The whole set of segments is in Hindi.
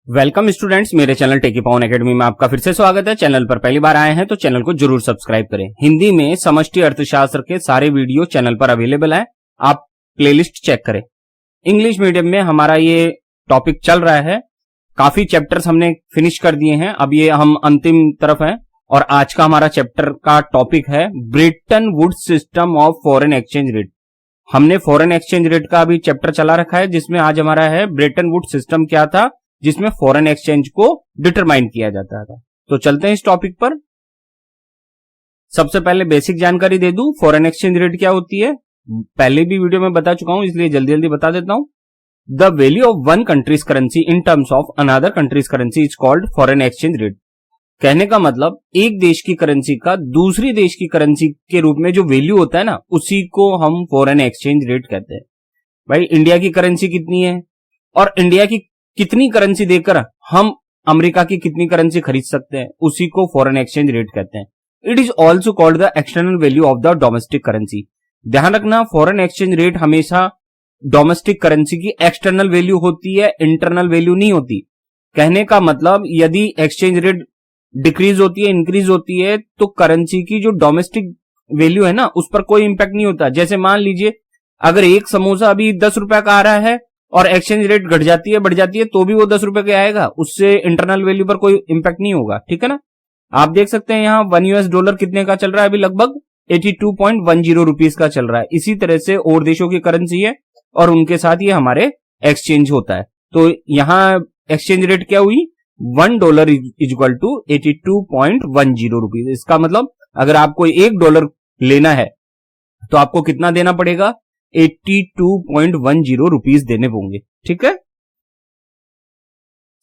वेलकम स्टूडेंट्स, मेरे चैनल टेकी पावन एकेडमी में आपका फिर से स्वागत है। चैनल पर पहली बार आए हैं तो चैनल को जरूर सब्सक्राइब करें। हिंदी में समष्टि अर्थशास्त्र के सारे वीडियो चैनल पर अवेलेबल है, आप प्लेलिस्ट चेक करें। इंग्लिश मीडियम में हमारा ये टॉपिक चल रहा है, काफी चैप्टर्स हमने फिनिश कर दिए हैं, अब ये हम अंतिम तरफ हैं और आज का हमारा चैप्टर का टॉपिक है Bretton Woods system of foreign exchange rate. हमने फॉरेन एक्सचेंज रेट का अभी चैप्टर चला रखा है, जिसमें आज हमारा है ब्रेटन वुड्स सिस्टम क्या था, जिसमें फॉरेन एक्सचेंज को डिटरमाइन किया जाता था। तो चलते हैं इस टॉपिक पर। सबसे पहले बेसिक जानकारी दे दूं, फॉरेन एक्सचेंज रेट क्या होती है। पहले भी वीडियो में बता चुका हूं, इसलिए जल्दी जल्दी बता देता हूं। The value of one countries currency in terms of another countries currency is called foreign exchange rate. कहने का मतलब एक देश की करेंसी का दूसरी देश की करेंसी के रूप में जो वैल्यू होता है ना, उसी को हम फॉरेन एक्सचेंज रेट कहते हैं। भाई इंडिया की करेंसी कितनी है और इंडिया की कितनी करेंसी देकर हम अमेरिका की कितनी करेंसी खरीद सकते हैं, उसी को फॉरेन एक्सचेंज रेट कहते हैं। It is also called the external value of the domestic currency. ध्यान रखना, फॉरेन एक्सचेंज रेट हमेशा डोमेस्टिक करेंसी की एक्सटर्नल वैल्यू होती है, इंटरनल वैल्यू नहीं होती। कहने का मतलब यदि एक्सचेंज रेट डिक्रीज होती है, इंक्रीज होती है, तो करेंसी की जो डोमेस्टिक वैल्यू है ना, उस पर कोई इंपैक्ट नहीं होता। जैसे मान लीजिए अगर एक समोसा अभी 10 रुपए का आ रहा है और एक्सचेंज रेट घट जाती है, बढ़ जाती है, तो भी वो 10 रुपए का आएगा, उससे इंटरनल वैल्यू पर कोई इंपैक्ट नहीं होगा। ठीक है ना। आप देख सकते हैं यहाँ $1 कितने का चल रहा है, अभी लगभग 82.10 रुपीज का चल रहा है। इसी तरह से और देशों की करेंसी है और उनके साथ ये हमारे एक्सचेंज होता है। तो यहाँ एक्सचेंज रेट क्या हुई, $1 इज इक्वल टू 82.10 रुपीज। इसका मतलब अगर आपको $1 लेना है तो आपको कितना देना पड़ेगा, 82.10 रुपीज देने होंगे। ठीक है।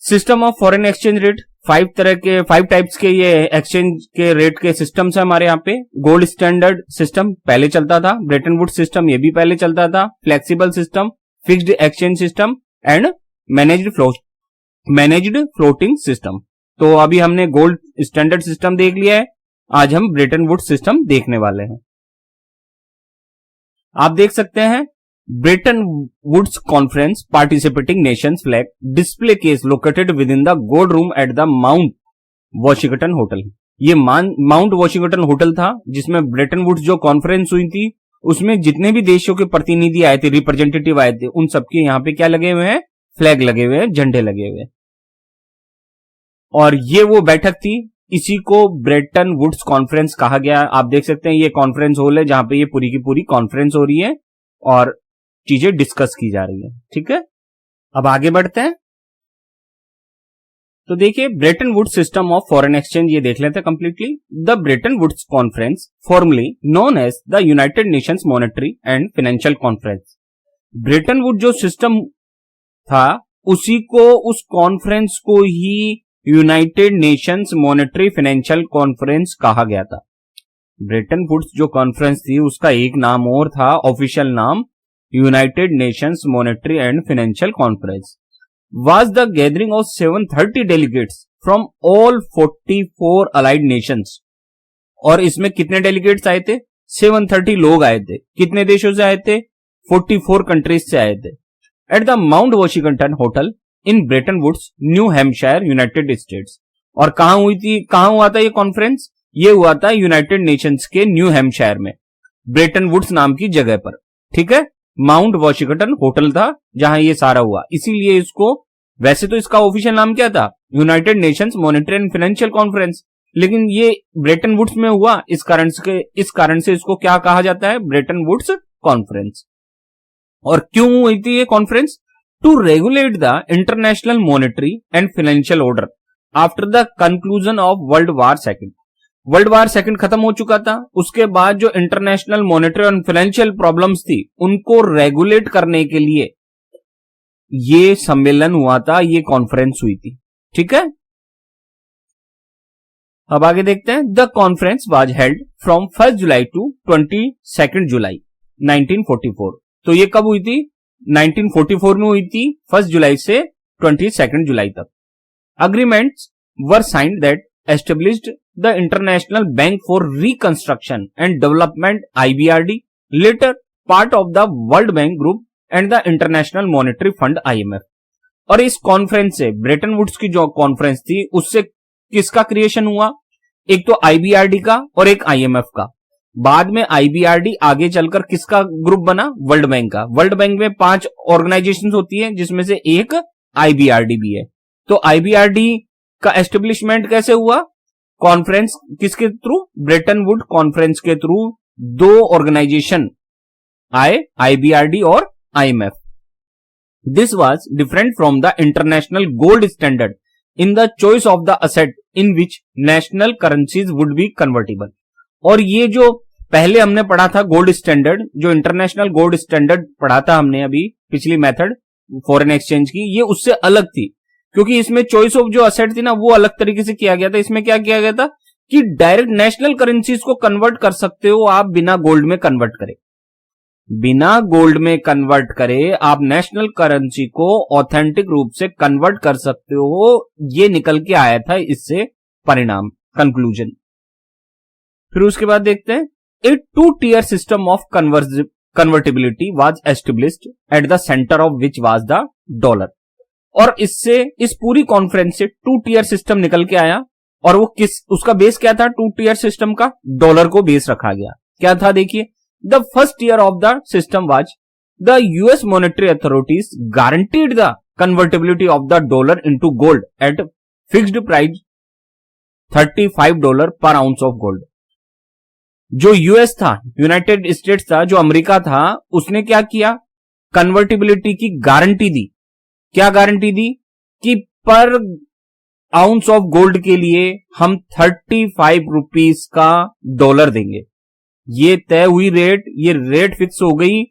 System of foreign exchange rate, 5 types के ये एक्सचेंज के रेट के सिस्टम्स है हमारे यहाँ पे। गोल्ड स्टैंडर्ड सिस्टम पहले चलता था, ब्रेटन वुड्स सिस्टम ये भी पहले चलता था, flexible system, fixed exchange system and managed floating system. तो अभी हमने गोल्ड स्टैंडर्ड सिस्टम देख लिया है, आज हम ब्रेटन वुड्स सिस्टम देखने वाले हैं। आप देख सकते हैं Bretton Woods conference participating nations flag display case located within the gold room at the Mount Washington hotel. ये माउंट वॉशिंगटन होटल था जिसमें ब्रेटन वुड्स जो कॉन्फ्रेंस हुई थी, उसमें जितने भी देशों के प्रतिनिधि आए थे, रिप्रेजेंटेटिव आए थे, उन सबके यहाँ पे क्या लगे हुए हैं, फ्लैग लगे हुए हैं, झंडे लगे हुए हैं। और ये वो बैठक थी, इसी को ब्रेटन वुड्स कॉन्फ्रेंस कहा गया। आप देख सकते हैं ये कॉन्फ्रेंस हॉल है जहां पे ये पूरी की पूरी कॉन्फ्रेंस हो रही है और चीजें डिस्कस की जा रही है। ठीक है, अब आगे बढ़ते हैं। तो देखिए Bretton Woods system of foreign exchange ये देख लेते हैं completely. The Bretton Woods conference formally known as the United Nations monetary and financial conference. Bretton Wood जो सिस्टम था उसी को, उस कॉन्फ्रेंस को ही United Nations monetary financial conference कहा गया था। ब्रेटन वुड्स जो कॉन्फ्रेंस थी उसका एक नाम और था, ऑफिशियल नाम United Nations monetary and financial conference. Was the gathering of 730 delegates from all 44 allied Nations. और इसमें कितने डेलीगेट्स आए थे, 730 लोग आए थे। कितने देशों से आए थे, 44 कंट्रीज से आए थे। At the Mount Washington hotel in Bretton Woods, New Hampshire, United States. और कहां हुई थी, कहां हुआ था ये कॉन्फ्रेंस, ये हुआ था यूनाइटेड नेशंस के न्यू हैम्पशायर में, ब्रेटन वुड्स नाम की जगह पर। ठीक है, माउंट वॉशिंगटन होटल था जहां ये सारा हुआ, इसीलिए इसको, वैसे तो इसका ऑफिशियल नाम क्या था, United Nations monetary and financial conference, लेकिन ये ब्रेटन वुड्स में हुआ, इस कारण से इसको क्या कहा जाता है, ब्रेटन वुड्स कॉन्फ्रेंस। और क्यों हुई थी ये conference, to regulate the international monetary and financial order after the conclusion of world war second. World war second खत्म हो चुका था, उसके बाद जो इंटरनेशनल मॉनेटरी और फाइनेंशियल प्रॉब्लम्स थी उनको रेगुलेट करने के लिए ये सम्मेलन हुआ था, ये कॉन्फ्रेंस हुई थी। ठीक है, अब आगे देखते हैं। The conference was held from 1 July to 22 July 1944। तो ये कब हुई थी, 1944 में हुई थी, 1 जुलाई से 22 जुलाई तक। Agreements were signed that established the international bank for reconstruction and development IBRD, later part of the world bank group and the international monetary fund IMF। और इस कॉन्फ्रेंस से, ब्रेटन वुड्स की जो कॉन्फ्रेंस थी, उससे किसका क्रिएशन हुआ? एक तो आईबीआरडी का और एक आईएमएफ का। बाद में आईबीआरडी आगे चलकर किसका ग्रुप बना? वर्ल्ड बैंक का। वर्ल्ड बैंक में 5 ऑर्गेनाइजेशंस होती हैं, जिसमें से एक आईबीआरडी भी है। तो आईबीआरडी का एस्टेब्लिशमेंट कैसे हुआ? कॉन्फ्रेंस किसके थ्रू? ब्रेटन वुड कॉन्फ्रेंस के थ्रू 2 ऑर्गेनाइजेशन आए, आईबीआरडी और IMF. This was different from the international gold standard in the choice of the asset in which national currencies would be convertible. और ये जो पहले हमने पढ़ा था गोल्ड स्टैंडर्ड, जो इंटरनेशनल गोल्ड स्टैंडर्ड पढ़ा था हमने अभी पिछली मेथड फॉरेन एक्सचेंज की, ये उससे अलग थी, क्योंकि इसमें चॉइस ऑफ जो असेट थी ना, वो अलग तरीके से किया गया था। इसमें क्या किया गया था कि डायरेक्ट नेशनल करेंसीज को कन्वर्ट कर सकते हो आप, बिना गोल्ड में कन्वर्ट करे। बिना गोल्ड में कन्वर्ट करे आप नेशनल करेंसी को ऑथेंटिक रूप से कन्वर्ट कर सकते हो। ये निकल के आया था इससे परिणाम, कंक्लूजन। फिर उसके बाद देखते हैं, ए 2-tier system of convertibility was established at the centre of which was the dollar. और इससे, इस पूरी कॉन्फ्रेंस से 2-tier सिस्टम निकल के आया। और वो उसका बेस क्या था? 2-tier सिस्टम का डॉलर को बेस रखा गया। क्या था देखिए, the first year of the system was the US monetary authorities guaranteed the convertibility of the dollar into gold eight fixed price $35 पर आउंस ऑफ गोल्ड। जो यूएस था, यूनाइटेड स्टेट्स था, जो अमेरिका था, उसने क्या किया? कन्वर्टिबिलिटी की गारंटी दी। क्या गारंटी दी? कि पर आउंस ऑफ गोल्ड के लिए हम 35 रुपीस का डॉलर देंगे। ये तय हुई रेट, ये रेट फिक्स हो गई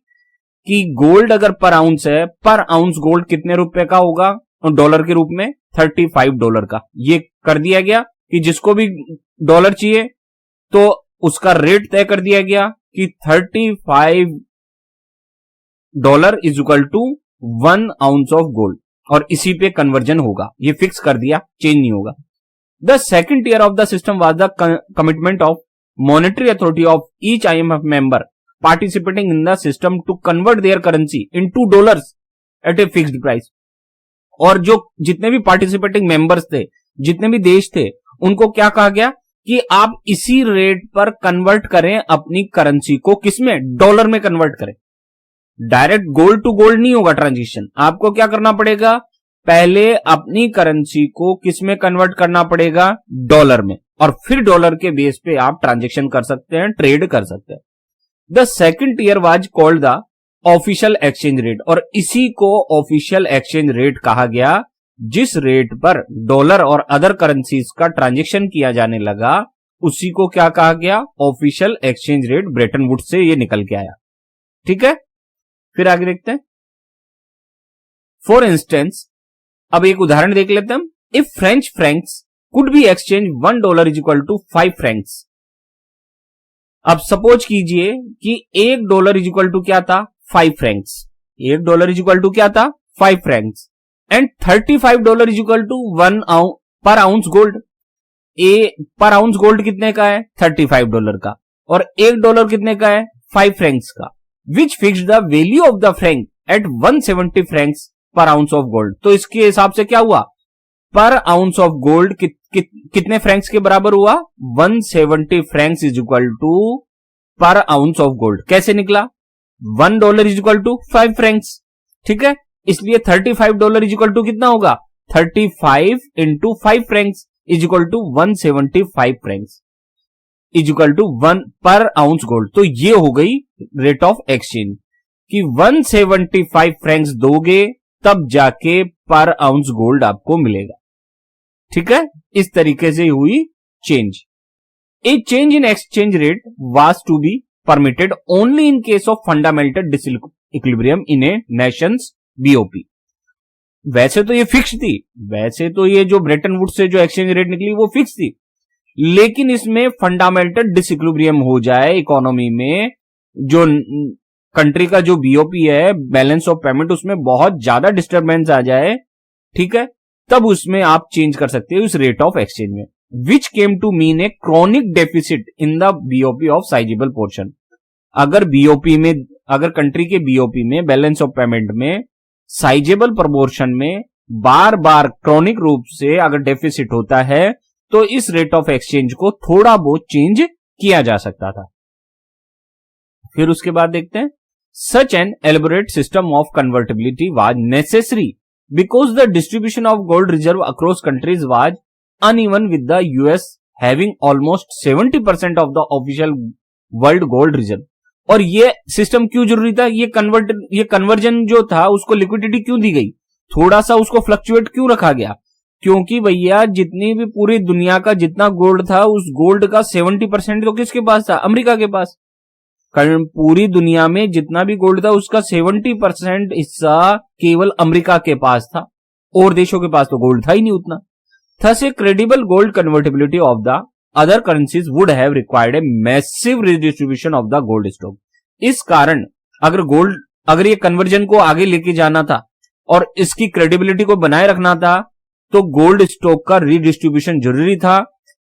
कि गोल्ड अगर पर आउंस है, पर आउंस गोल्ड कितने रुपए का होगा डॉलर के रूप में? $35 का। ये कर दिया गया कि जिसको भी डॉलर चाहिए तो उसका रेट तय कर दिया गया कि $35 is equal to 1 ounce of gold, और इसी पे कन्वर्जन होगा। ये फिक्स कर दिया, चेंज नहीं होगा। The second year of the system was the commitment of monetary authority of each IMF member participating in the system to convert their currency into dollars at a fixed price. और जो जितने भी पार्टिसिपेटिंग मेंबर्स थे, जितने भी देश थे, उनको क्या कहा गया कि आप इसी रेट पर कन्वर्ट करें अपनी करेंसी को। किसमें? डॉलर में कन्वर्ट करें। डायरेक्ट गोल्ड टू गोल्ड नहीं होगा ट्रांजिशन। आपको क्या करना पड़ेगा? पहले अपनी करेंसी को किसमें कन्वर्ट करना पड़ेगा? डॉलर में, और फिर डॉलर के बेस पे आप ट्रांजेक्शन कर सकते हैं, ट्रेड कर सकते हैं। The second year was called the official exchange rate, और इसी को ऑफिशियल एक्सचेंज रेट कहा गया, जिस रेट पर डॉलर और अदर करेंसीज का ट्रांजेक्शन किया जाने लगा, उसी को क्या कहा गया? Official exchange rate. Bretton Woods से ये निकल के आया। ठीक है, फिर आगे देखते हैं। फॉर इंस्टेंस, अब एक उदाहरण देख लेते हैं हम। If French francs could be exchange $1 is equal to 5 francs. अब सपोज कीजिए कि $1 इज इक्वल टू क्या था? 5 फ्रैंक्स। $1 इज इक्वल टू क्या था? 5 francs. And $35 is equal to 1 per ounce gold. Per ounce gold कितने का है? $35 का। और $1 कितने का है? 5 फ्रैंक्स का। Which fix the value of the franc at 170 francs per ounce of gold. तो इसके हिसाब से क्या हुआ? पर आउंस ऑफ गोल्ड कितने फ्रैंक्स के बराबर हुआ? 170 francs is equal to per ounce of gold. कैसे निकला? $1 इज इक्वल टू 5 फ्रैंक्स। ठीक है, इसलिए $35 इज इक्वल टू कितना होगा? 35 into 5 francs is equal to 175 francs is equal to 1 per ounce gold. तो ये हो गई रेट ऑफ एक्सचेंज कि 175 फ्रैंक्स दोगे तब जाके पर आउंस गोल्ड आपको मिलेगा। ठीक है, इस तरीके से हुई change. A change in exchange rate was to be permitted only in case of fundamental disequilibrium in a nations BOP. वैसे तो ये फिक्स थी, वैसे तो ये जो ब्रेटन वुड्स से जो एक्सचेंज रेट निकली वो फिक्स थी, लेकिन इसमें फंडामेंटल डिसइक्विलिब्रियम हो जाए इकोनॉमी में, जो कंट्री का जो बीओपी है, बैलेंस ऑफ पेमेंट, उसमें बहुत ज्यादा डिस्टर्बेंस आ जाए, ठीक है, तब उसमें आप चेंज कर सकते हो इस रेट ऑफ एक्सचेंज में। Which came to mean a chronic deficit in the BOP of sizeable portion. अगर बीओपी में, अगर कंट्री के बीओपी में, बैलेंस ऑफ पेमेंट में साइजेबल प्रपोर्शन में बार बार क्रॉनिक रूप से अगर डेफिसिट होता है तो इस रेट ऑफ एक्सचेंज को थोड़ा बहुत चेंज किया जा सकता था। फिर उसके बाद देखते हैं, such an elaborate system of convertibility was necessary because the distribution of gold reserve across countries was uneven with the US having almost 70% of the official world gold reserve. और ये सिस्टम क्यों जरूरी था, ये कन्वर्जन जो था उसको लिक्विडिटी क्यों दी गई, थोड़ा सा उसको फ्लक्चुएट क्यों रखा गया, क्योंकि भैया जितनी भी पूरी दुनिया का जितना गोल्ड था उस गोल्ड का 70% तो किसके पास था, अमेरिका के पास। कारण पूरी दुनिया में जितना भी गोल्ड था उसका 70% हिस्सा केवल अमेरिका के पास था, और देशों के पास तो गोल्ड था ही नहीं उतना। Thus A credible gold convertibility of the other currencies would have required a massive redistribution of the gold stock. इस कारण अगर ये कन्वर्जन को आगे लेके जाना था और इसकी क्रेडिबिलिटी को बनाए रखना था तो गोल्ड स्टॉक का रिडिस्ट्रीब्यूशन जरूरी था।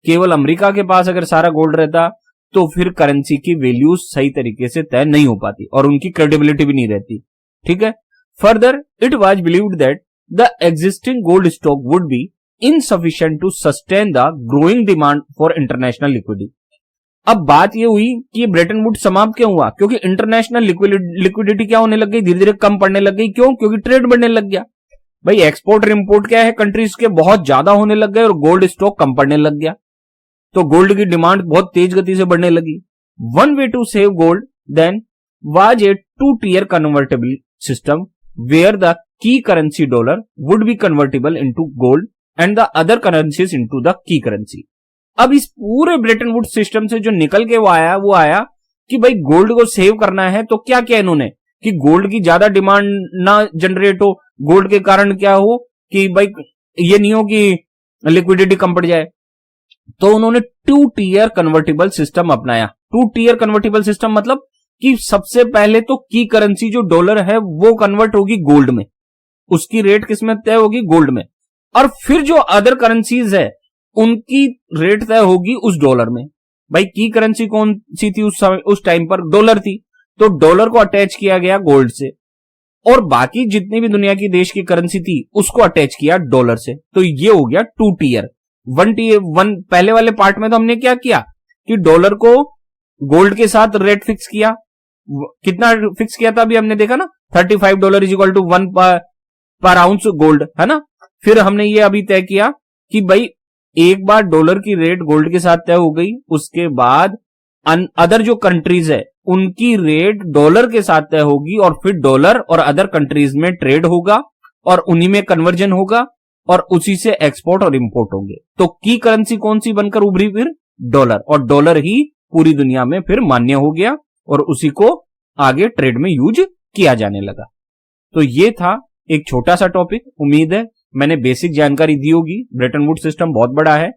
केवल अमेरिका के पास अगर सारा गोल्ड रहता तो फिर करेंसी की वैल्यू सही तरीके से तय नहीं हो पाती और उनकी क्रेडिबिलिटी भी नहीं रहती। ठीक है। Further it was believed that the existing gold stock would be insufficient to sustain the growing demand for international liquidity. अब बात ये हुई कि ब्रेटन वुड्स समाप्त क्यों हुआ, क्योंकि इंटरनेशनल लिक्विडिटी क्या होने लग गई, धीरे धीरे कम पड़ने लग गई। क्यों? क्योंकि ट्रेड बढ़ने लग गया। भाई एक्सपोर्ट और इंपोर्ट क्या है, कंट्रीज के बहुत ज्यादा होने लग गए और गोल्ड स्टॉक कम पड़ने लग गया, तो गोल्ड की डिमांड बहुत तेज गति से बढ़ने लगी। One way to save gold then was a 2-tier convertible system where the key currency dollar would be convertible into gold and the other currencies into the key currency. अब इस पूरे ब्रेटन वुड्स सिस्टम से जो निकल के वो आया कि भाई गोल्ड को सेव करना है, तो क्या किया इन्होंने कि गोल्ड की ज्यादा डिमांड ना जनरेट हो, गोल्ड के कारण क्या हो कि भाई ये नहीं हो कि लिक्विडिटी कम पड़ जाए, तो उन्होंने 2-tier कन्वर्टेबल सिस्टम अपनाया। 2-tier कन्वर्टेबल सिस्टम मतलब कि सबसे पहले तो की करेंसी जो डॉलर है वो कन्वर्ट होगी गोल्ड में, उसकी रेट किसमें तय होगी, गोल्ड में, और फिर जो अदर करेंसीज है उनकी रेट तय होगी उस डॉलर में। भाई की करेंसी कौन सी थी उस टाइम पर, डॉलर थी, तो डॉलर को अटैच किया गया गोल्ड से, और बाकी जितनी भी दुनिया की देश की करेंसी थी उसको अटैच किया डॉलर से। तो ये हो गया 2-tier। पहले वाले पार्ट में तो हमने क्या किया कि डॉलर को गोल्ड के साथ रेट फिक्स किया, कितना फिक्स किया था अभी हमने देखा ना, $35 is equal to 1 per ounce gold, है ना। फिर हमने ये अभी तय किया कि भाई एक बार डॉलर की रेट गोल्ड के साथ तय हो गई, उसके बाद अदर जो कंट्रीज है उनकी रेट डॉलर के साथ तय होगी, और फिर डॉलर और अदर कंट्रीज में ट्रेड होगा और उन्हीं में कन्वर्जन होगा और उसी से एक्सपोर्ट और इंपोर्ट होंगे। तो की करेंसी कौन सी बनकर उभरी, फिर डॉलर, और डॉलर ही पूरी दुनिया में फिर मान्य हो गया और उसी को आगे ट्रेड में यूज किया जाने लगा। तो ये था एक छोटा सा टॉपिक। उम्मीद है मैंने बेसिक जानकारी दी होगी। ब्रेटन वुड्स सिस्टम बहुत बड़ा है,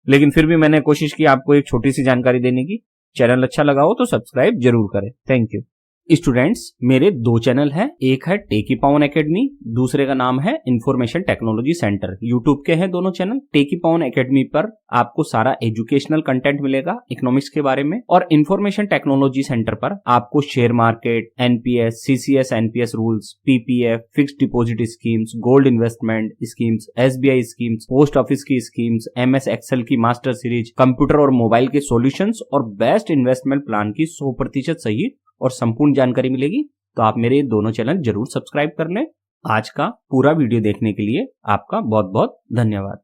लेकिन फिर भी मैंने कोशिश की आपको एक छोटी सी जानकारी देने की। चैनल अच्छा लगा हो तो सब्सक्राइब जरूर करें। Thank you. स्टूडेंट्स, मेरे 2 चैनल हैं, एक है टेकी पावन एकेडमी, दूसरे का नाम है इंफॉर्मेशन टेक्नोलॉजी सेंटर। यूट्यूब के हैं दोनों चैनल। टेकी पावन एकेडमी पर आपको सारा एजुकेशनल कंटेंट मिलेगा इकोनॉमिक्स के बारे में, और इंफॉर्मेशन टेक्नोलॉजी सेंटर पर आपको share market, NPS, CCS NPS rules, PPF, fixed deposit schemes, gold investment schemes, SBI schemes, post office की स्कीम्स, एमएस एक्सेल की मास्टर सीरीज, कंप्यूटर और मोबाइल के सॉल्यूशंस और बेस्ट इन्वेस्टमेंट प्लान की 100% सही और संपूर्ण जानकारी मिलेगी। तो आप मेरे दोनों चैनल जरूर सब्सक्राइब कर लें। आज का पूरा वीडियो देखने के लिए आपका बहुत बहुत धन्यवाद।